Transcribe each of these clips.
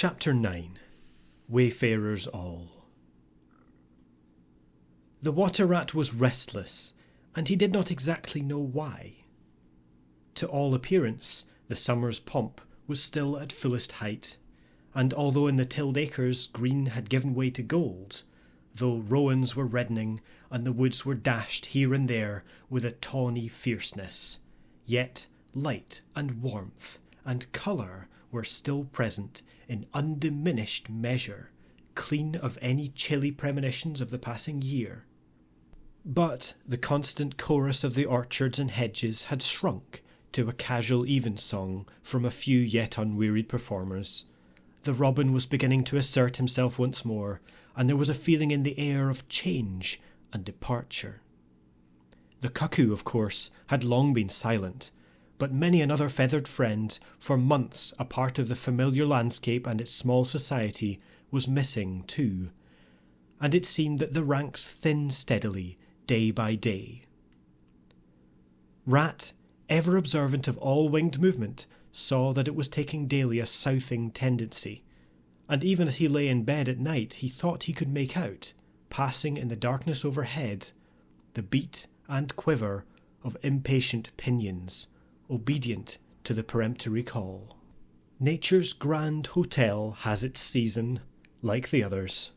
Chapter 9. Wayfarers All. The water rat was restless, and he did not exactly know why. To all appearance, the summer's pomp was still at fullest height, and although in the tilled acres green had given way to gold, though rowans were reddening and the woods were dashed here and there with a tawny fierceness, yet light and warmth and colour were still present in undiminished measure, clean of any chilly premonitions of the passing year. But the constant chorus of the orchards and hedges had shrunk to a casual evensong from a few yet unwearied performers. The robin was beginning to assert himself once more, and there was a feeling in the air of change and departure. The cuckoo, of course, had long been silent, but many another feathered friend, for months a part of the familiar landscape and its small society, was missing too, and it seemed that the ranks thinned steadily, day by day. Rat, ever observant of all winged movement, saw that it was taking daily a southing tendency, and even as he lay in bed at night he thought he could make out, passing in the darkness overhead, the beat and quiver of impatient pinions, obedient to the peremptory call. Nature's grand hotel has its season, like the others.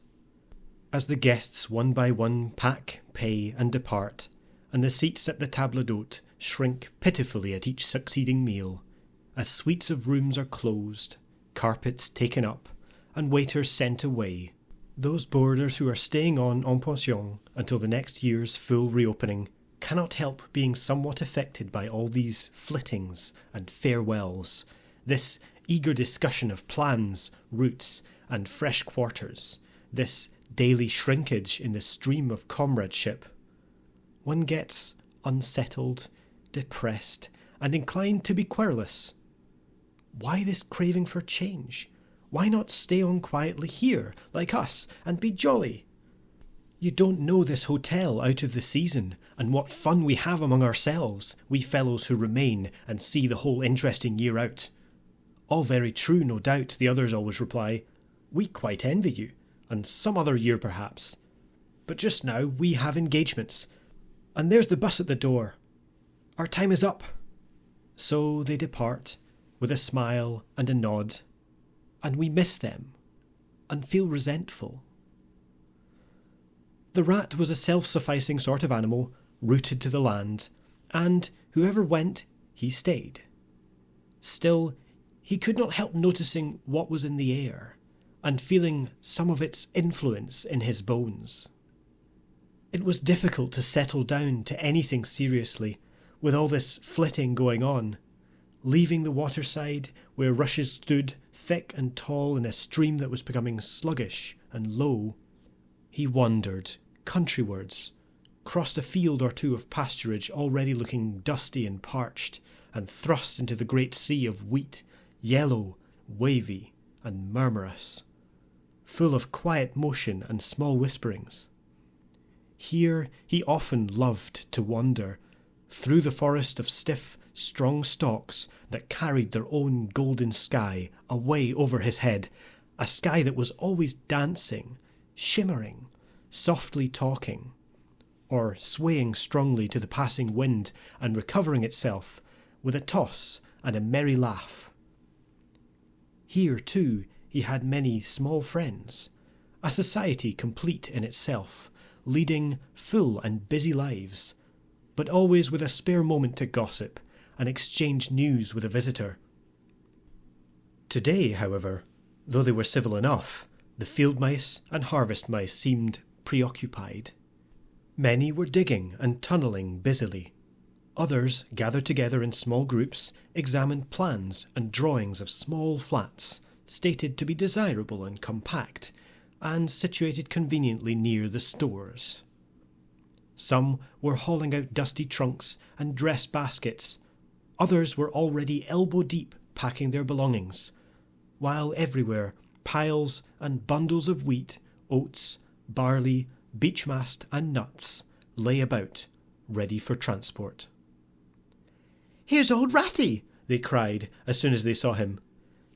As the guests one by one pack, pay, and depart, and the seats at the table d'hôte shrink pitifully at each succeeding meal, as suites of rooms are closed, carpets taken up, and waiters sent away, those boarders who are staying on en pension until the next year's full reopening cannot help being somewhat affected by all these flittings and farewells, this eager discussion of plans, routes, and fresh quarters, this daily shrinkage in the stream of comradeship. One gets unsettled, depressed, and inclined to be querulous. Why this craving for change? Why not stay on quietly here, like us, and be jolly? You don't know this hotel out of the season, and what fun we have among ourselves, we fellows who remain and see the whole interesting year out. All very true, no doubt, the others always reply. We quite envy you, and some other year perhaps. But just now we have engagements, and there's the bus at the door. Our time is up. So they depart, with a smile and a nod, and we miss them, and feel resentful. The rat was a self-sufficing sort of animal, rooted to the land, and whoever went, he stayed. Still, he could not help noticing what was in the air, and feeling some of its influence in his bones. It was difficult to settle down to anything seriously, with all this flitting going on. Leaving the waterside, where rushes stood thick and tall in a stream that was becoming sluggish and low, he wandered countrywards, crossed a field or two of pasturage already looking dusty and parched, and thrust into the great sea of wheat, yellow, wavy, and murmurous, full of quiet motion and small whisperings. Here he often loved to wander, through the forest of stiff, strong stalks that carried their own golden sky away over his head, a sky that was always dancing, shimmering, softly talking, or swaying strongly to the passing wind and recovering itself with a toss and a merry laugh. Here, too, he had many small friends, a society complete in itself, leading full and busy lives, but always with a spare moment to gossip and exchange news with a visitor. Today, however, though they were civil enough, the field mice and harvest mice seemed preoccupied. Many were digging and tunnelling busily. Others, gathered together in small groups, examined plans and drawings of small flats, stated to be desirable and compact, and situated conveniently near the stores. Some were hauling out dusty trunks and dress baskets. Others were already elbow-deep packing their belongings, while everywhere piles and bundles of wheat, oats, barley, beechmast, and nuts lay about, ready for transport. "Here's old Ratty!" they cried as soon as they saw him.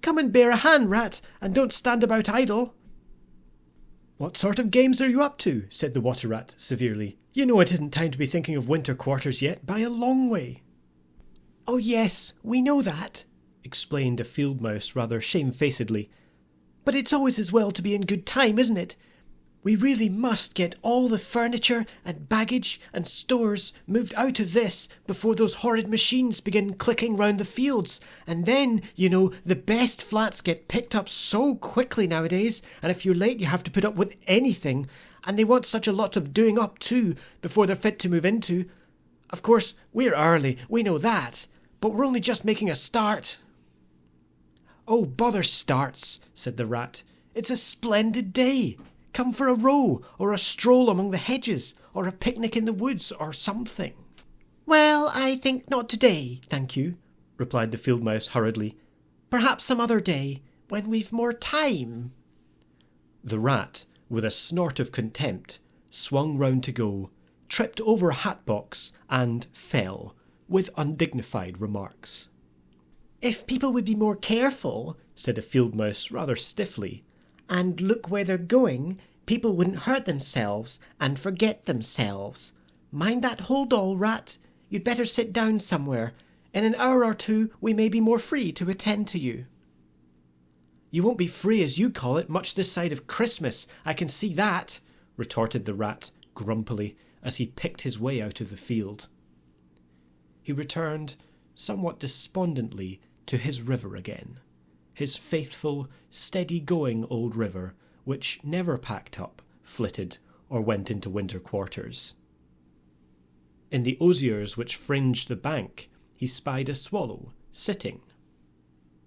"Come and bear a hand, Rat, and don't stand about idle." "What sort of games are you up to?" said the Water Rat severely. "You know it isn't time to be thinking of winter quarters yet, by a long way." "Oh yes, we know that," explained a field mouse rather shamefacedly. "But it's always as well to be in good time, isn't it? We really must get all the furniture and baggage and stores moved out of this before those horrid machines begin clicking round the fields. And then, you know, the best flats get picked up so quickly nowadays, and if you're late you have to put up with anything. And they want such a lot of doing up too before they're fit to move into. Of course, we're early, we know that, but we're only just making a start." "Oh, bother starts," said the rat. "It's a splendid day. Come for a row, or a stroll among the hedges, or a picnic in the woods, or something." "Well, I think not today, thank you," replied the field mouse hurriedly. "Perhaps some other day, when we've more time." The rat, with a snort of contempt, swung round to go, tripped over a hat box, and fell, with undignified remarks. "If people would be more careful," said a field mouse rather stiffly, "and look where they're going, people wouldn't hurt themselves and forget themselves. Mind that hold all, rat. You'd better sit down somewhere. In an hour or two we may be more free to attend to you." "You won't be free, as you call it, much this side of Christmas, I can see that," retorted the rat grumpily as he picked his way out of the field. He returned, somewhat despondently, to his river again. His faithful, steady-going old river, which never packed up, flitted, or went into winter quarters. In the osiers which fringed the bank, he spied a swallow, sitting.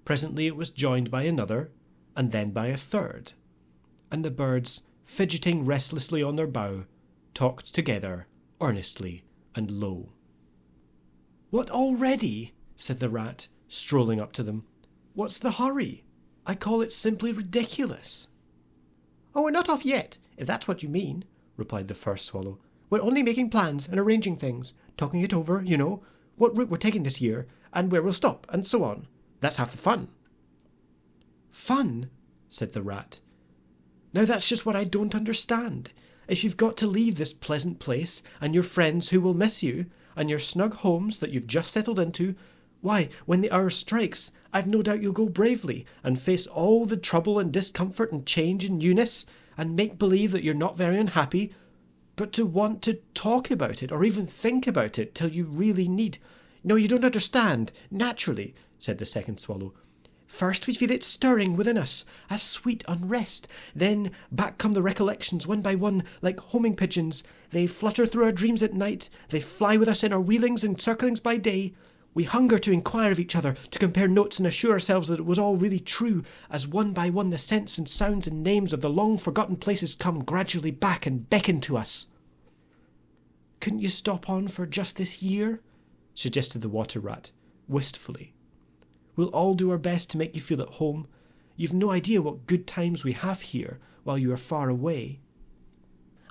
Presently it was joined by another, and then by a third, and the birds, fidgeting restlessly on their bough, talked together, earnestly and low. "What, already?" said the rat, strolling up to them. "What's the hurry? I call it simply ridiculous." "Oh, we're not off yet, if that's what you mean," replied the first swallow. "We're only making plans and arranging things, talking it over, you know, what route we're taking this year, and where we'll stop, and so on. That's half the fun." "Fun?" said the rat. "Now that's just what I don't understand. If you've got to leave this pleasant place, and your friends who will miss you, and your snug homes that you've just settled into, why, when the hour strikes, I've no doubt you'll go bravely and face all the trouble and discomfort and change and newness, and make believe that you're not very unhappy, but to want to talk about it or even think about it till you really need—" "No, you don't understand. Naturally," said the second swallow. "First we feel it stirring within us, a sweet unrest. Then back come the recollections one by one, like homing pigeons. They flutter through our dreams at night. They fly with us in our wheelings and circlings by day. We hunger to inquire of each other, to compare notes and assure ourselves that it was all really true, as one by one the scents and sounds and names of the long-forgotten places come gradually back and beckon to us." "Couldn't you stop on for just this year?" suggested the water rat, wistfully. "We'll all do our best to make you feel at home. You've no idea what good times we have here while you are far away."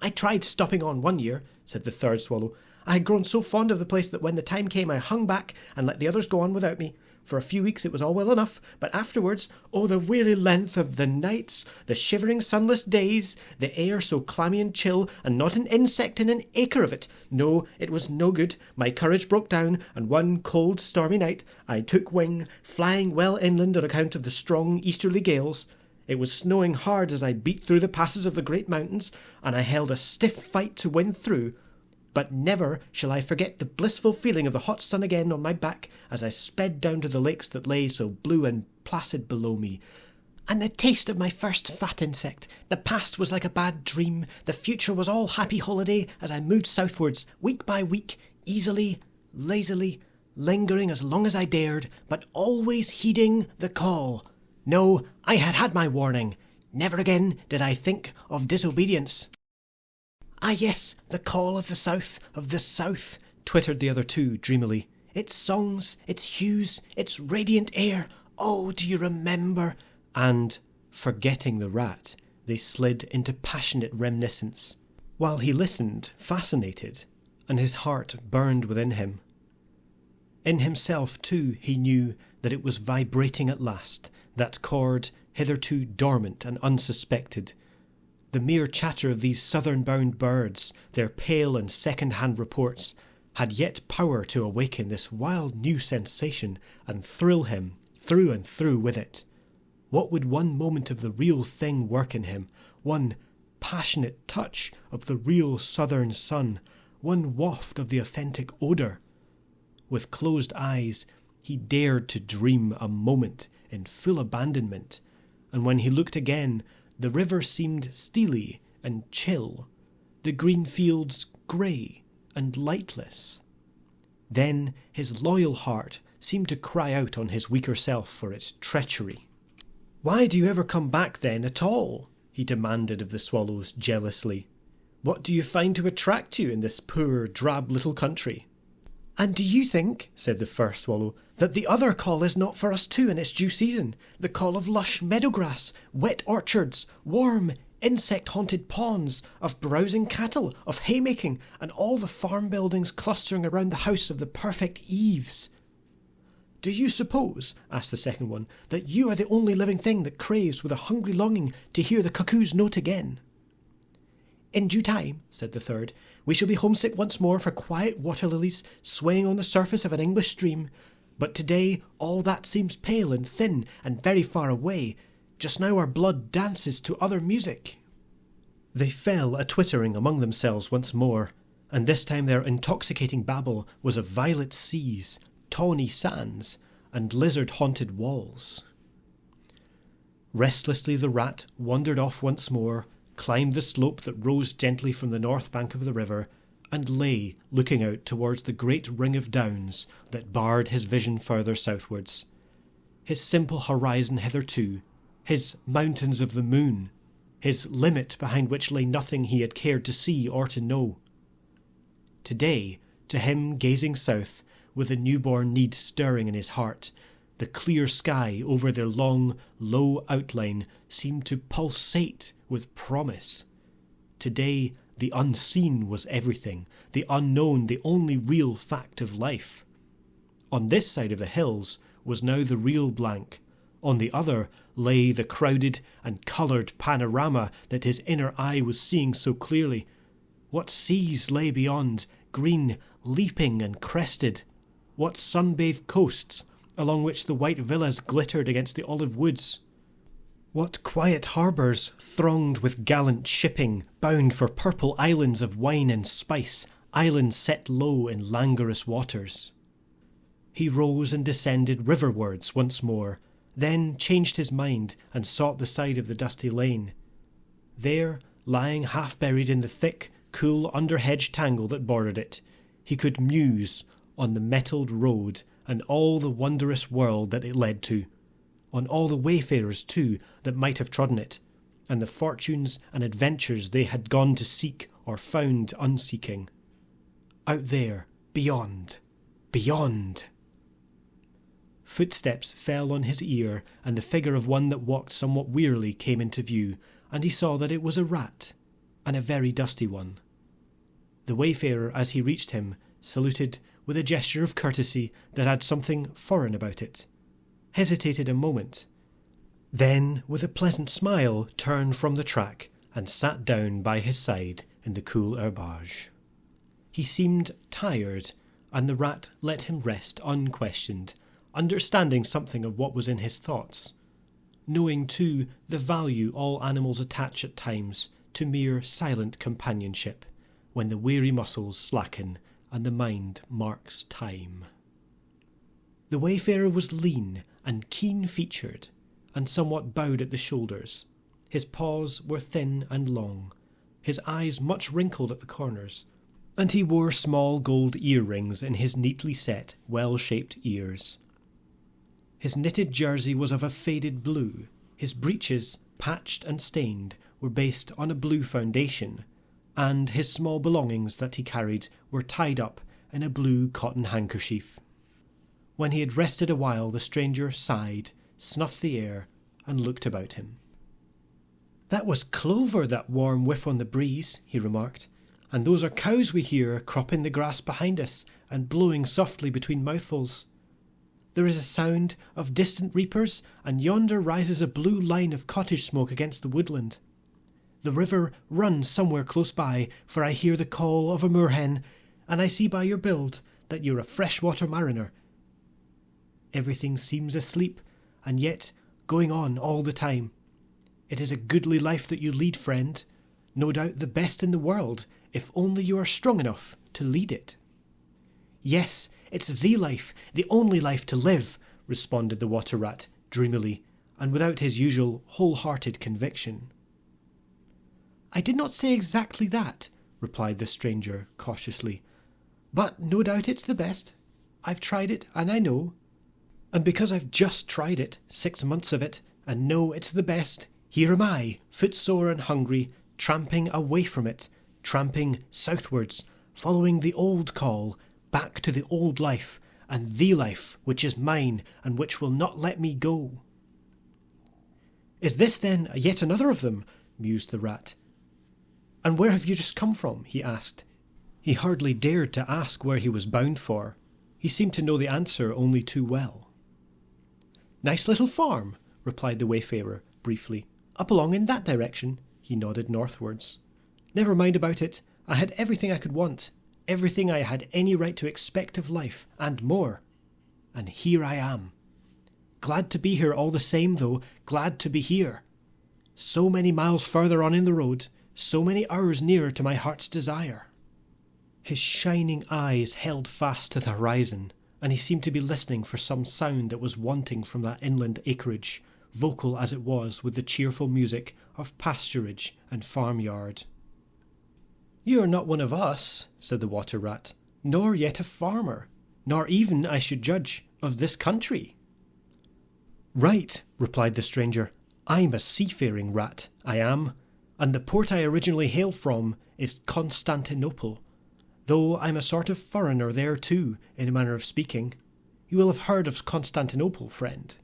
"I tried stopping on one year," said the third swallow. "I had grown so fond of the place that when the time came I hung back and let the others go on without me. For a few weeks it was all well enough, but afterwards, oh, the weary length of the nights, the shivering sunless days, the air so clammy and chill, and not an insect in an acre of it. No, it was no good. My courage broke down, and one cold, stormy night I took wing, flying well inland on account of the strong easterly gales. It was snowing hard as I beat through the passes of the great mountains, and I held a stiff fight to win through. But never shall I forget the blissful feeling of the hot sun again on my back as I sped down to the lakes that lay so blue and placid below me. And the taste of my first fat insect. The past was like a bad dream. The future was all happy holiday as I moved southwards, week by week, easily, lazily, lingering as long as I dared, but always heeding the call. No, I had had my warning. Never again did I think of disobedience." "Ah, yes, the call of the south, twittered the other two dreamily. "Its songs, its hues, its radiant air. Oh, do you remember?" And, forgetting the rat, they slid into passionate reminiscence, while he listened, fascinated, and his heart burned within him. In himself, too, he knew that it was vibrating at last, that chord hitherto dormant and unsuspected. The mere chatter of these southern-bound birds, their pale and second-hand reports, had yet power to awaken this wild new sensation and thrill him through and through with it. What would one moment of the real thing work in him, one passionate touch of the real southern sun, one waft of the authentic odour? With closed eyes, he dared to dream a moment in full abandonment, and when he looked again, the river seemed steely and chill, the green fields grey and lightless. Then his loyal heart seemed to cry out on his weaker self for its treachery. "Why do you ever come back then at all?" he demanded of the swallows jealously. "What do you find to attract you in this poor, drab little country?" "And do you think," said the first swallow, "that the other call is not for us too in its due season, the call of lush meadowgrass, wet orchards, warm, insect-haunted ponds, of browsing cattle, of haymaking, and all the farm buildings clustering around the house of the perfect eaves?" "Do you suppose," asked the second one, "that you are the only living thing that craves with a hungry longing to hear the cuckoo's note again?" "In due time," said the third, "we shall be homesick once more for quiet water lilies swaying on the surface of an English stream. But today all that seems pale and thin and very far away. Just now our blood dances to other music." They fell a-twittering among themselves once more, and this time their intoxicating babble was of violet seas, tawny sands, and lizard-haunted walls. Restlessly the rat wandered off once more, climbed the slope that rose gently from the north bank of the river, and lay looking out towards the great ring of downs that barred his vision further southwards. His simple horizon hitherto, his mountains of the moon, his limit behind which lay nothing he had cared to see or to know. Today, to him gazing south, with a newborn need stirring in his heart, the clear sky over their long, low outline seemed to pulsate with promise. Today, the unseen was everything, the unknown the only real fact of life. On this side of the hills was now the real blank. On the other lay the crowded and coloured panorama that his inner eye was seeing so clearly. What seas lay beyond, green, leaping and crested! What sun-bathed coasts, along which the white villas glittered against the olive woods! What quiet harbours thronged with gallant shipping, bound for purple islands of wine and spice, islands set low in languorous waters! He rose and descended riverwards once more, then changed his mind and sought the side of the dusty lane. There, lying half-buried in the thick, cool under-hedge tangle that bordered it, he could muse on the metalled road and all the wondrous world that it led to, on all the wayfarers, too, that might have trodden it, and the fortunes and adventures they had gone to seek or found unseeking. Out there, beyond, beyond! Footsteps fell on his ear, and the figure of one that walked somewhat wearily came into view, and he saw that it was a rat, and a very dusty one. The wayfarer, as he reached him, saluted with a gesture of courtesy that had something foreign about it, hesitated a moment, then with a pleasant smile turned from the track and sat down by his side in the cool herbage. He seemed tired, and the rat let him rest unquestioned, understanding something of what was in his thoughts, knowing too the value all animals attach at times to mere silent companionship, when the weary muscles slacken and the mind marks time. The wayfarer was lean and keen-featured, and somewhat bowed at the shoulders. His paws were thin and long, his eyes much wrinkled at the corners, and he wore small gold ear-rings in his neatly set, well-shaped ears. His knitted jersey was of a faded blue. His breeches, patched and stained, were based on a blue foundation, and his small belongings that he carried were tied up in a blue cotton handkerchief. When he had rested a while, the stranger sighed, snuffed the air, and looked about him. "That was clover, that warm whiff on the breeze," he remarked, "and those are cows we hear cropping the grass behind us and blowing softly between mouthfuls. There is a sound of distant reapers, and yonder rises a blue line of cottage smoke against the woodland. The river runs somewhere close by, for I hear the call of a moorhen, and I see by your build that you're a freshwater mariner. Everything seems asleep, and yet going on all the time. It is a goodly life that you lead, friend, no doubt the best in the world, if only you are strong enough to lead it. Yes, it's the life, the only life to live, responded the water rat dreamily, and without his usual wholehearted conviction. I did not say exactly that, replied the stranger cautiously, but no doubt it's the best. I've tried it, and I know. And because I've just tried it, 6 months of it, and know it's the best, here am I, footsore and hungry, tramping away from it, tramping southwards, following the old call, back to the old life, and the life which is mine and which will not let me go. Is this then yet another of them? Mused the rat. And where have you just come from? He asked. He hardly dared to ask where he was bound for. He seemed to know the answer only too well. Nice little farm, replied the wayfarer briefly. Up along in that direction. He nodded northwards. Never mind about it. I had everything I could want, everything I had any right to expect of life, and more. And here I am. Glad to be here all the same, though, glad to be here. So many miles further on in the road, so many hours nearer to my heart's desire. His shining eyes held fast to the horizon, and he seemed to be listening for some sound that was wanting from that inland acreage, vocal as it was with the cheerful music of pasturage and farmyard. You are not one of us, said the water rat, nor yet a farmer, nor even, I should judge, of this country. Right, replied the stranger. I'm a seafaring rat, I am, and the port I originally hail from is Constantinople, though I'm a sort of foreigner there too, in a manner of speaking. You will have heard of Constantinople, friend,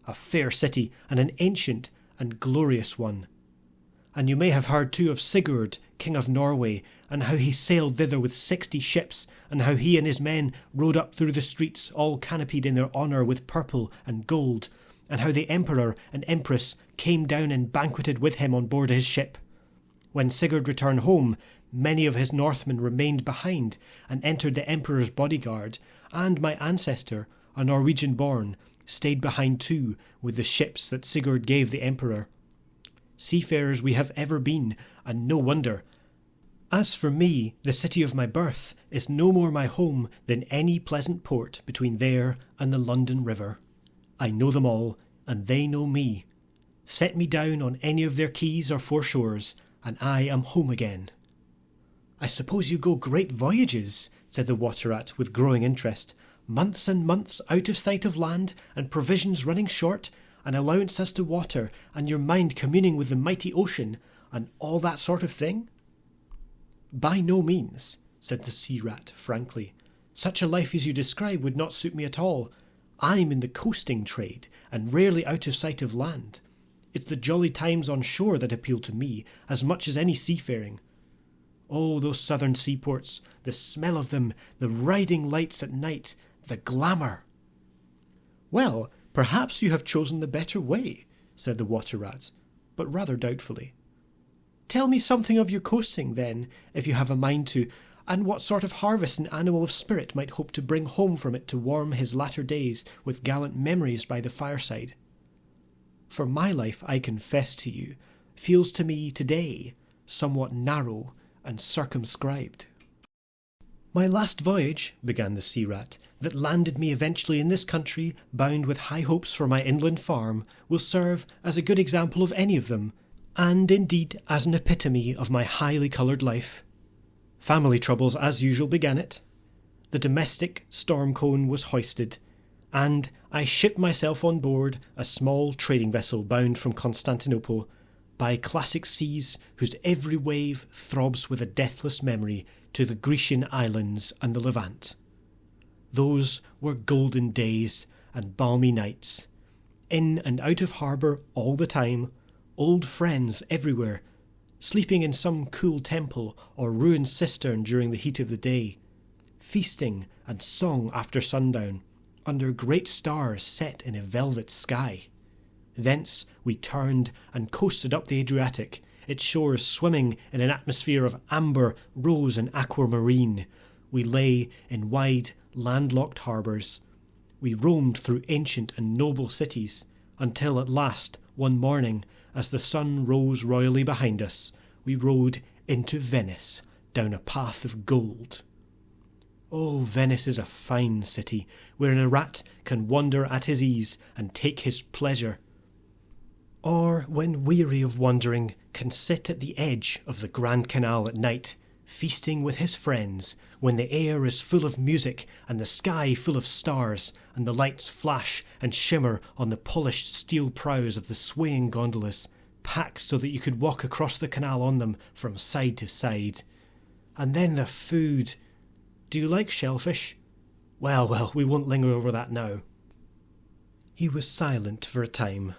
a fair city and an ancient and glorious one. And you may have heard too of Sigurd, king of Norway, and how he sailed thither with 60 ships, and how he and his men rode up through the streets, all canopied in their honour with purple and gold, and how the emperor and empress came down and banqueted with him on board his ship. When Sigurd returned home, many of his Northmen remained behind and entered the emperor's bodyguard, and my ancestor, a Norwegian-born, stayed behind too with the ships that Sigurd gave the emperor. Seafarers we have ever been, and no wonder. As for me, the city of my birth is no more my home than any pleasant port between there and the London River. I know them all, and they know me. Set me down on any of their quays or foreshores, and I am home again. I suppose you go great voyages, said the water rat with growing interest. Months and months out of sight of land, and provisions running short, an allowance as to water, and your mind communing with the mighty ocean, and all that sort of thing? By no means, said the sea-rat frankly. Such a life as you describe would not suit me at all. I'm in the coasting trade, and rarely out of sight of land. It's the jolly times on shore that appeal to me, as much as any seafaring. Oh, those southern seaports, the smell of them, the riding lights at night, the glamour. Well, perhaps you have chosen the better way, said the water rat, but rather doubtfully. Tell me something of your coasting, then, if you have a mind to, and what sort of harvest an animal of spirit might hope to bring home from it to warm his latter days with gallant memories by the fireside. For my life, I confess to you, feels to me today somewhat narrow and circumscribed. My last voyage, began the sea-rat, that landed me eventually in this country, bound with high hopes for my inland farm, will serve as a good example of any of them, and indeed as an epitome of my highly coloured life. Family troubles as usual began it. The domestic storm-cone was hoisted, and I shipped myself on board a small trading vessel bound from Constantinople, by classic seas whose every wave throbs with a deathless memory to the Grecian islands and the Levant. Those were golden days and balmy nights. In and out of harbour all the time, old friends everywhere, sleeping in some cool temple or ruined cistern during the heat of the day, feasting and song after sundown, under great stars set in a velvet sky. Thence we turned and coasted up the Adriatic, its shores swimming in an atmosphere of amber, rose and aquamarine. We lay in wide, landlocked harbours. We roamed through ancient and noble cities, until at last, one morning, as the sun rose royally behind us, we rode into Venice, down a path of gold. Oh, Venice is a fine city, wherein a rat can wander at his ease and take his pleasure, or, when weary of wandering, can sit at the edge of the Grand Canal at night, feasting with his friends, when the air is full of music and the sky full of stars, and the lights flash and shimmer on the polished steel prows of the swaying gondolas, packed so that you could walk across the canal on them from side to side. And then the food. Do you like shellfish? Well, we won't linger over that now. He was silent for a time,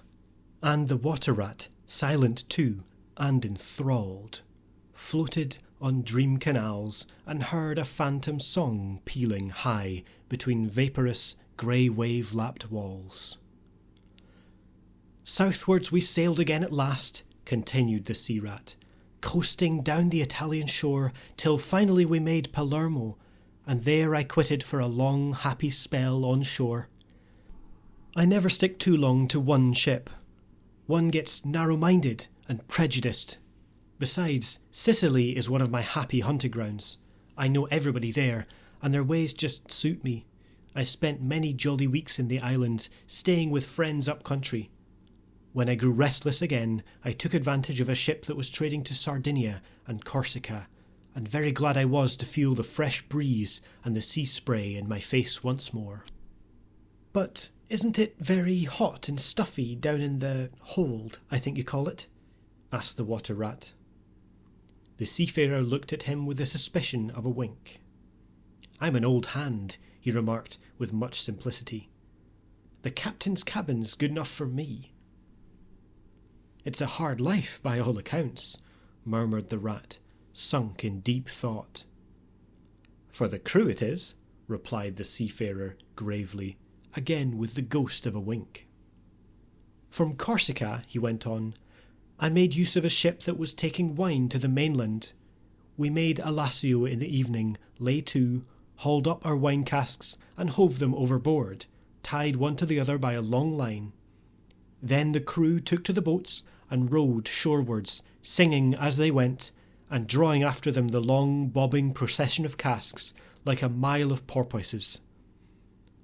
and the water rat, silent too, and enthralled, floated on dream canals and heard a phantom song pealing high between vaporous, grey wave-lapped walls. Southwards we sailed again at last, continued the sea rat, coasting down the Italian shore till finally we made Palermo, and there I quitted for a long happy spell on shore. I never stick too long to one ship. One gets narrow-minded and prejudiced. Besides, Sicily is one of my happy hunting grounds. I know everybody there, and their ways just suit me. I spent many jolly weeks in the islands, staying with friends up country. When I grew restless again, I took advantage of a ship that was trading to Sardinia and Corsica, and very glad I was to feel the fresh breeze and the sea spray in my face once more. But isn't it very hot and stuffy down in the hold, I think you call it? Asked the water rat. The seafarer looked at him with the suspicion of a wink. I'm an old hand, he remarked with much simplicity. The captain's cabin's good enough for me. It's a hard life, by all accounts, murmured the rat, sunk in deep thought. For the crew it is, replied the seafarer gravely, again with the ghost of a wink. From Corsica, he went on, I made use of a ship that was taking wine to the mainland. We made a lassio in the evening, lay to, hauled up our wine casks, and hove them overboard, tied one to the other by a long line. Then the crew took to the boats and rowed shorewards, singing as they went, and drawing after them the long bobbing procession of casks, like a mile of porpoises.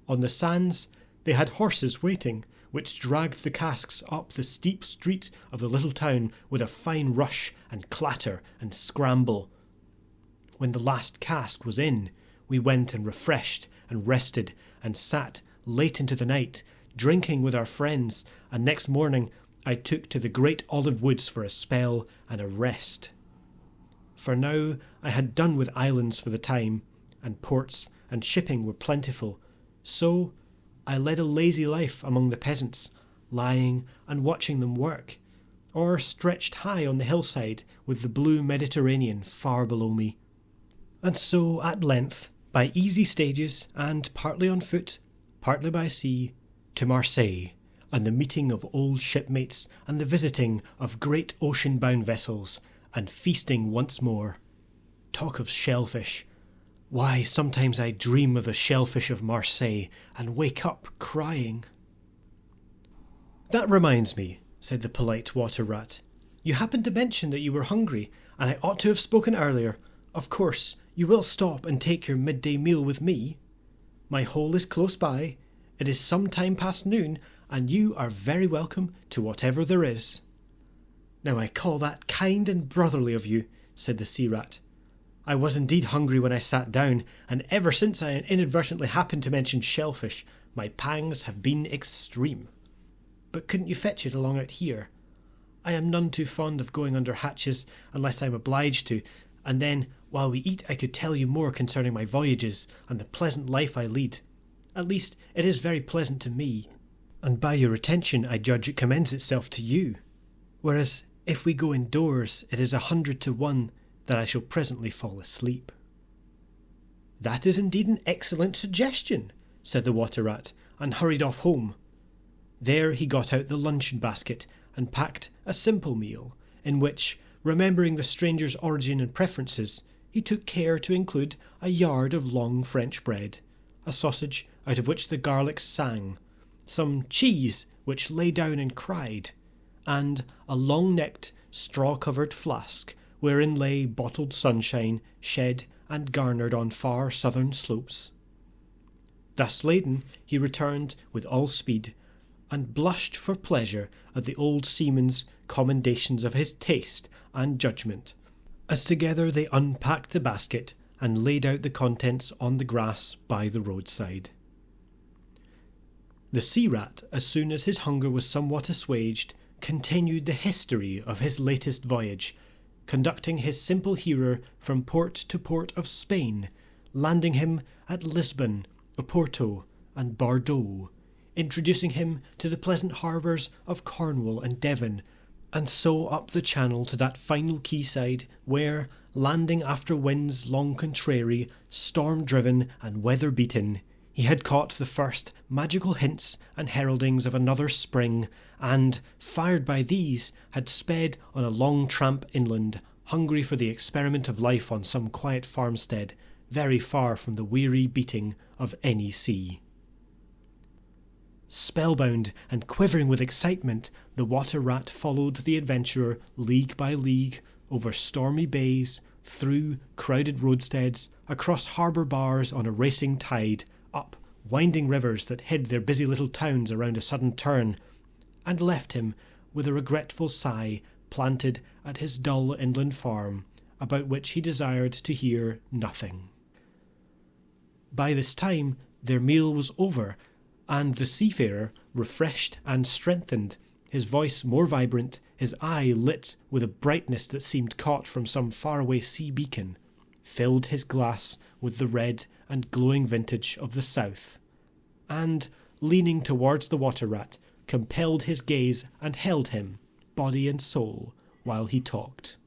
On the sands they had horses waiting, which dragged the casks up the steep street of the little town with a fine rush and clatter and scramble. When the last cask was in, we went and refreshed and rested and sat late into the night, drinking with our friends, and next morning I took to the great olive woods for a spell and a rest. For now I had done with islands for the time, and ports and shipping were plentiful, so I led a lazy life among the peasants, lying and watching them work, or stretched high on the hillside with the blue Mediterranean far below me. And so at length, by easy stages, and partly on foot, partly by sea, to Marseille, and the meeting of old shipmates, and the visiting of great ocean-bound vessels, and feasting once more. Talk of shellfish. Why, sometimes I dream of the shellfish of Marseille, and wake up crying. That reminds me, said the polite water rat. You happened to mention that you were hungry, and I ought to have spoken earlier. Of course, you will stop and take your midday meal with me. My hole is close by. It is some time past noon, and you are very welcome to whatever there is. Now I call that kind and brotherly of you, said the sea rat. I was indeed hungry when I sat down, and ever since I inadvertently happened to mention shellfish, my pangs have been extreme. But couldn't you fetch it along out here? I am none too fond of going under hatches unless I am obliged to, and then, while we eat, I could tell you more concerning my voyages and the pleasant life I lead. At least, it is very pleasant to me, and by your attention I judge it commends itself to you. Whereas, if we go indoors, it is 100 to 1 that I shall presently fall asleep. That is indeed an excellent suggestion, said the water rat, and hurried off home. There he got out the luncheon basket and packed a simple meal, in which, remembering the stranger's origin and preferences, he took care to include a yard of long French bread, a sausage out of which the garlic sang, some cheese which lay down and cried, and a long-necked, straw-covered flask wherein lay bottled sunshine shed and garnered on far southern slopes. Thus laden, he returned with all speed, and blushed for pleasure at the old seaman's commendations of his taste and judgment, as together they unpacked the basket and laid out the contents on the grass by the roadside. The sea rat, as soon as his hunger was somewhat assuaged, continued the history of his latest voyage, conducting his simple hearer from port to port of Spain, landing him at Lisbon, Oporto, and Bordeaux, introducing him to the pleasant harbours of Cornwall and Devon, and so up the channel to that final quayside where, landing after winds long contrary, storm-driven and weather-beaten, he had caught the first magical hints and heraldings of another spring, and, fired by these, had sped on a long tramp inland, hungry for the experiment of life on some quiet farmstead, very far from the weary beating of any sea. Spellbound and quivering with excitement, the water rat followed the adventurer league by league, over stormy bays, through crowded roadsteads, across harbour bars on a racing tide, up winding rivers that hid their busy little towns around a sudden turn, and left him with a regretful sigh planted at his dull inland farm, about which he desired to hear nothing. By this time their meal was over, and the seafarer, refreshed and strengthened, his voice more vibrant, his eye lit with a brightness that seemed caught from some faraway sea beacon, filled his glass with the red and glowing vintage of the south, and, leaning towards the water rat, compelled his gaze and held him, body and soul, while he talked.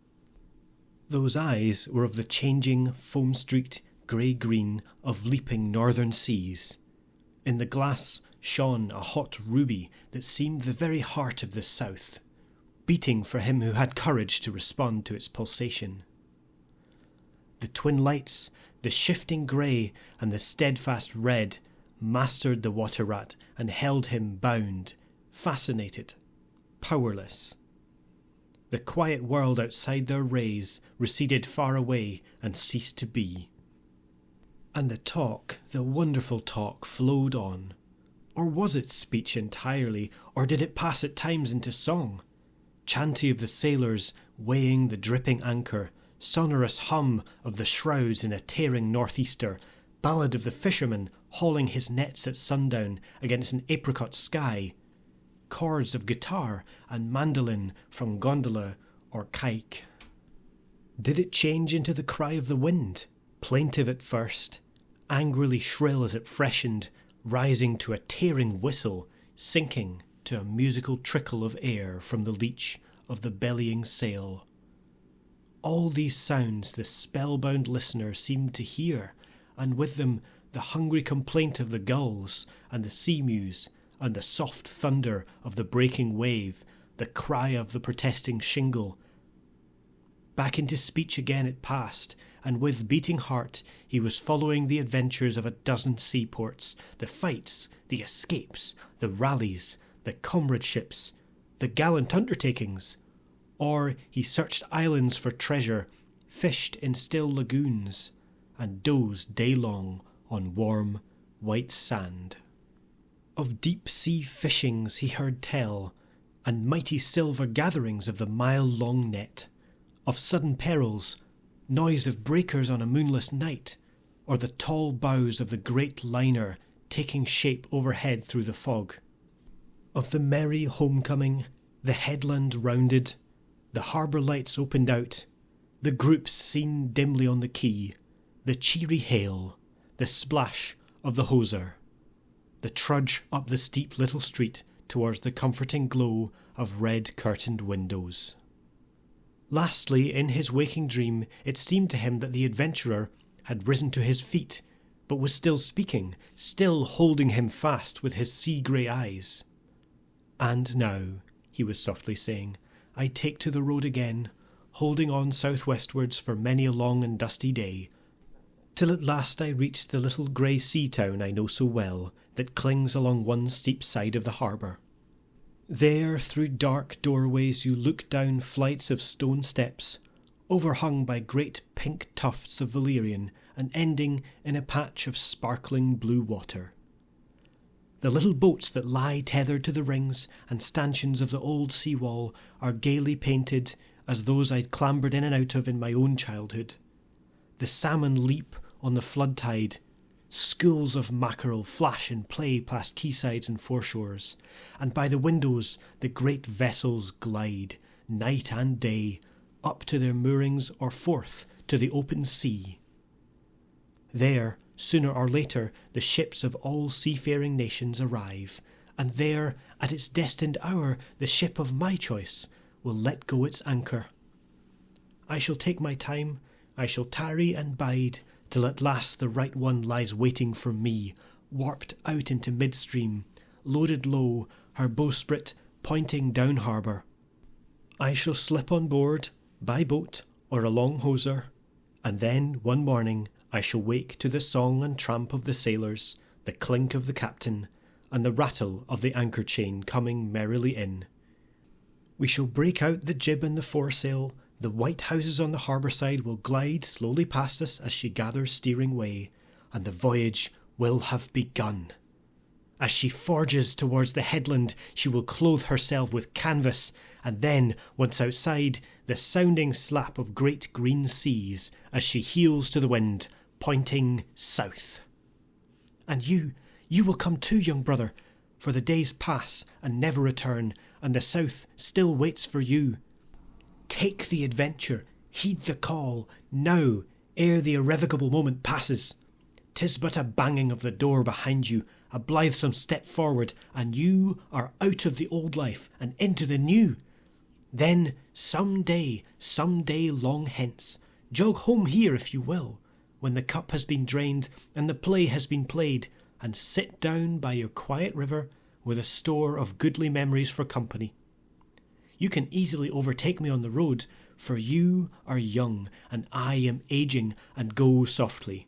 Those eyes were of the changing, foam-streaked grey-green of leaping northern seas. In the glass shone a hot ruby that seemed the very heart of the south, beating for him who had courage to respond to its pulsation. The twin lights, the shifting grey and the steadfast red, mastered the water rat and held him bound, fascinated, powerless. The quiet world outside their rays receded far away and ceased to be. And the talk, the wonderful talk, flowed on. Or was it speech entirely, or did it pass at times into song? Chanty of the sailors weighing the dripping anchor, sonorous hum of the shrouds in a tearing northeaster, ballad of the fisherman hauling his nets at sundown against an apricot sky, chords of guitar and mandolin from gondola or caique. Did it change into the cry of the wind, plaintive at first, angrily shrill as it freshened, rising to a tearing whistle, sinking to a musical trickle of air from the leach of the bellying sail? All these sounds the spellbound listener seemed to hear, and with them the hungry complaint of the gulls and the sea-mews, and the soft thunder of the breaking wave, the cry of the protesting shingle. Back into speech again it passed, and with beating heart he was following the adventures of a dozen seaports, the fights, the escapes, the rallies, the comradeships, the gallant undertakings. Or he searched islands for treasure, fished in still lagoons, and dozed day long on warm, white sand. Of deep-sea fishings he heard tell, and mighty silver gatherings of the mile-long net, of sudden perils, noise of breakers on a moonless night, or the tall bows of the great liner taking shape overhead through the fog, of the merry homecoming, the headland rounded, the harbour lights opened out, the groups seen dimly on the quay, the cheery hail, the splash of the hawser, the trudge up the steep little street towards the comforting glow of red-curtained windows. Lastly, in his waking dream, it seemed to him that the adventurer had risen to his feet, but was still speaking, still holding him fast with his sea-grey eyes. "And now," he was softly saying, "I take to the road again, holding on southwestwards for many a long and dusty day, till at last I reach the little grey sea town I know so well, that clings along one steep side of the harbour. There, through dark doorways, you look down flights of stone steps, overhung by great pink tufts of valerian and ending in a patch of sparkling blue water. The little boats that lie tethered to the rings and stanchions of the old sea-wall are gaily painted as those I'd clambered in and out of in my own childhood. The salmon leap on the flood tide. Schools of mackerel flash and play past quaysides and foreshores, and by the windows the great vessels glide, night and day, up to their moorings or forth to the open sea. There, sooner or later, the ships of all seafaring nations arrive, and there, at its destined hour, the ship of my choice will let go its anchor. I shall take my time, I shall tarry and bide, till at last the right one lies waiting for me, warped out into midstream, loaded low, her bowsprit pointing down harbour. I shall slip on board, by boat or a long hawser, and then one morning I shall wake to the song and tramp of the sailors, the clink of the captain, and the rattle of the anchor chain coming merrily in. We shall break out the jib and the foresail. The white houses on the harbour side will glide slowly past us as she gathers steering way, and the voyage will have begun. As she forges towards the headland, she will clothe herself with canvas, and then, once outside, the sounding slap of great green seas as she heels to the wind, pointing south. And you will come too, young brother, for the days pass and never return, and the south still waits for you. Take the adventure, heed the call, now, ere the irrevocable moment passes. 'Tis but a banging of the door behind you, a blithesome step forward, and you are out of the old life and into the new. Then, some day long hence, jog home here if you will, when the cup has been drained and the play has been played, and sit down by your quiet river with a store of goodly memories for company. You can easily overtake me on the road, for you are young, and I am aging, and go softly.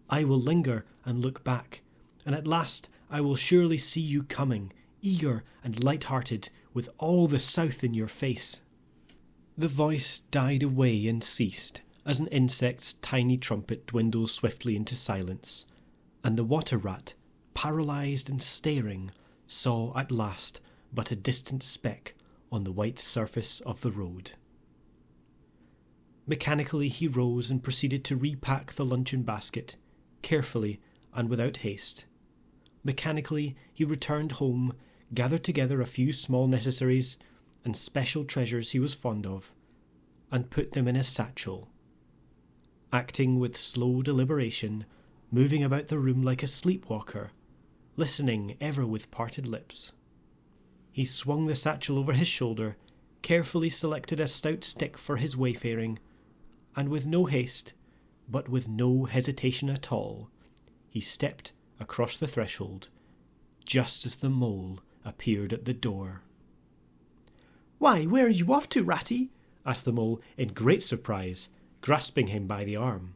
I will linger and look back, and at last I will surely see you coming, eager and light-hearted, with all the south in your face." The voice died away and ceased, as an insect's tiny trumpet dwindles swiftly into silence, and the water-rat, paralysed and staring, saw at last but a distant speck on the white surface of the road. Mechanically he rose and proceeded to repack the luncheon basket, carefully and without haste. Mechanically he returned home, gathered together a few small necessaries and special treasures he was fond of, and put them in a satchel. Acting with slow deliberation, moving about the room like a sleepwalker, listening ever with parted lips. He swung the satchel over his shoulder, carefully selected a stout stick for his wayfaring, and with no haste, but with no hesitation at all, he stepped across the threshold, just as the mole appeared at the door. "Why, where are you off to, Ratty?" asked the mole in great surprise, grasping him by the arm.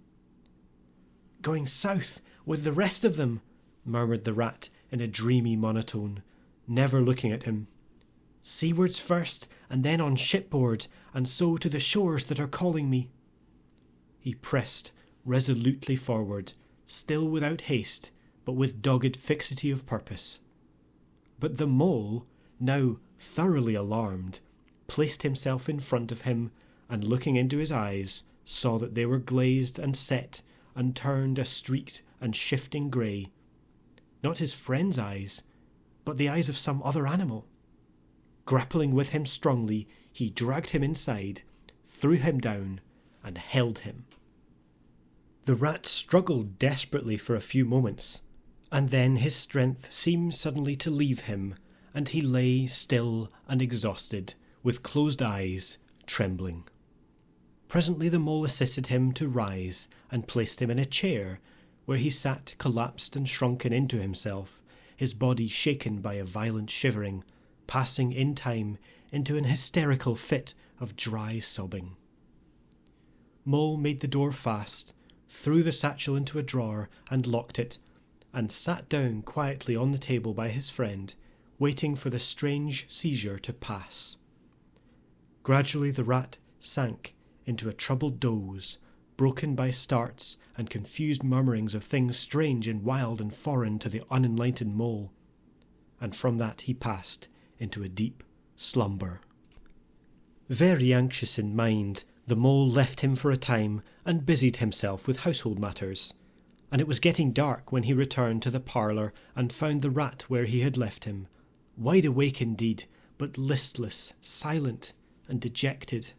"Going south with the rest of them," murmured the rat in a dreamy monotone, never looking at him. "Seawards first, and then on shipboard, and so to the shores that are calling me." He pressed resolutely forward, still without haste, but with dogged fixity of purpose. But the mole, now thoroughly alarmed, placed himself in front of him, and looking into his eyes, saw that they were glazed and set, and turned a streaked and shifting grey. Not his friend's eyes, but the eyes of some other animal. Grappling with him strongly, he dragged him inside, threw him down, and held him. The rat struggled desperately for a few moments, and then his strength seemed suddenly to leave him, and he lay still and exhausted, with closed eyes, trembling. Presently the mole assisted him to rise, and placed him in a chair, where he sat collapsed and shrunken into himself, his body shaken by a violent shivering, passing in time into an hysterical fit of dry sobbing. Mole made the door fast, threw the satchel into a drawer and locked it, and sat down quietly on the table by his friend, waiting for the strange seizure to pass. Gradually the rat sank into a troubled doze, broken by starts and confused murmurings of things strange and wild and foreign to the unenlightened Mole, and from that he passed into a deep slumber. Very anxious in mind, the Mole left him for a time and busied himself with household matters, and it was getting dark when he returned to the parlour and found the rat where he had left him, wide awake indeed, but listless, silent, and dejected.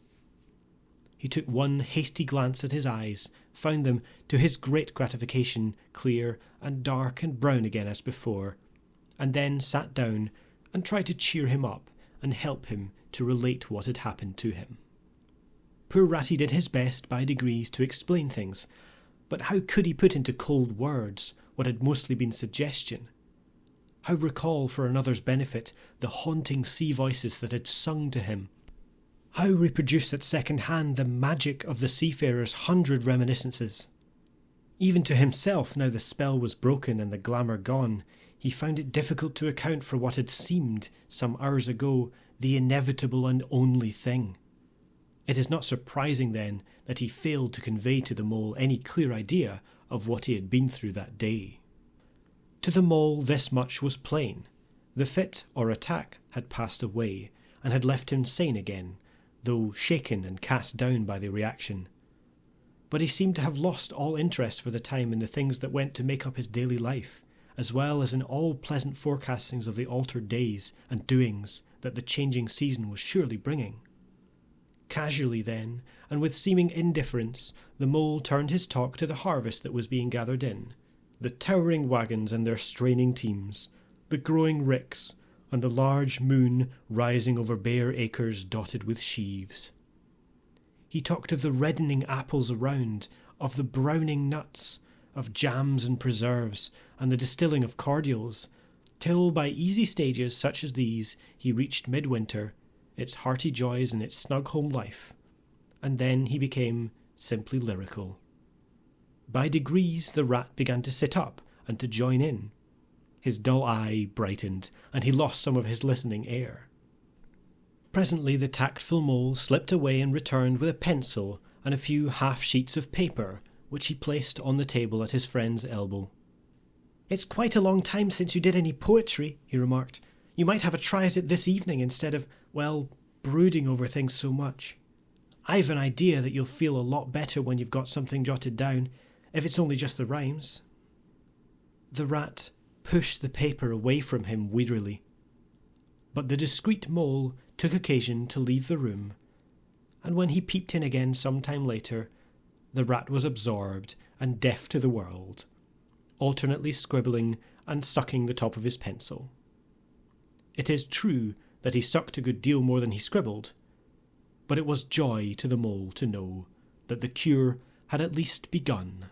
He took one hasty glance at his eyes, found them, to his great gratification, clear and dark and brown again as before, and then sat down and tried to cheer him up and help him to relate what had happened to him. Poor Ratty did his best by degrees to explain things, but how could he put into cold words what had mostly been suggestion? How recall for another's benefit the haunting sea voices that had sung to him? How reproduce at second hand the magic of the seafarer's 100 reminiscences? Even to himself, now the spell was broken and the glamour gone, he found it difficult to account for what had seemed, some hours ago, the inevitable and only thing. It is not surprising, then, that he failed to convey to the Mole any clear idea of what he had been through that day. To the Mole this much was plain. The fit or attack had passed away, and had left him sane again, though shaken and cast down by the reaction. But he seemed to have lost all interest for the time in the things that went to make up his daily life, as well as in all pleasant forecastings of the altered days and doings that the changing season was surely bringing. Casually then, and with seeming indifference, the Mole turned his talk to the harvest that was being gathered in, the towering wagons and their straining teams, the growing ricks, and the large moon rising over bare acres dotted with sheaves. He talked of the reddening apples around, of the browning nuts, of jams and preserves, and the distilling of cordials, till by easy stages such as these he reached midwinter, its hearty joys and its snug home life, and then he became simply lyrical. By degrees the rat began to sit up and to join in. His dull eye brightened, and he lost some of his listening air. Presently the tactful Mole slipped away and returned with a pencil and a few half-sheets of paper, which he placed on the table at his friend's elbow. "It's quite a long time since you did any poetry," he remarked. "You might have a try at it this evening instead of, well, brooding over things so much. I've an idea that you'll feel a lot better when you've got something jotted down, if it's only just the rhymes." The rat pushed the paper away from him wearily, but the discreet Mole took occasion to leave the room, and when he peeped in again some time later, the rat was absorbed and deaf to the world, alternately scribbling and sucking the top of his pencil. It is true that he sucked a good deal more than he scribbled, but it was joy to the Mole to know that the cure had at least begun.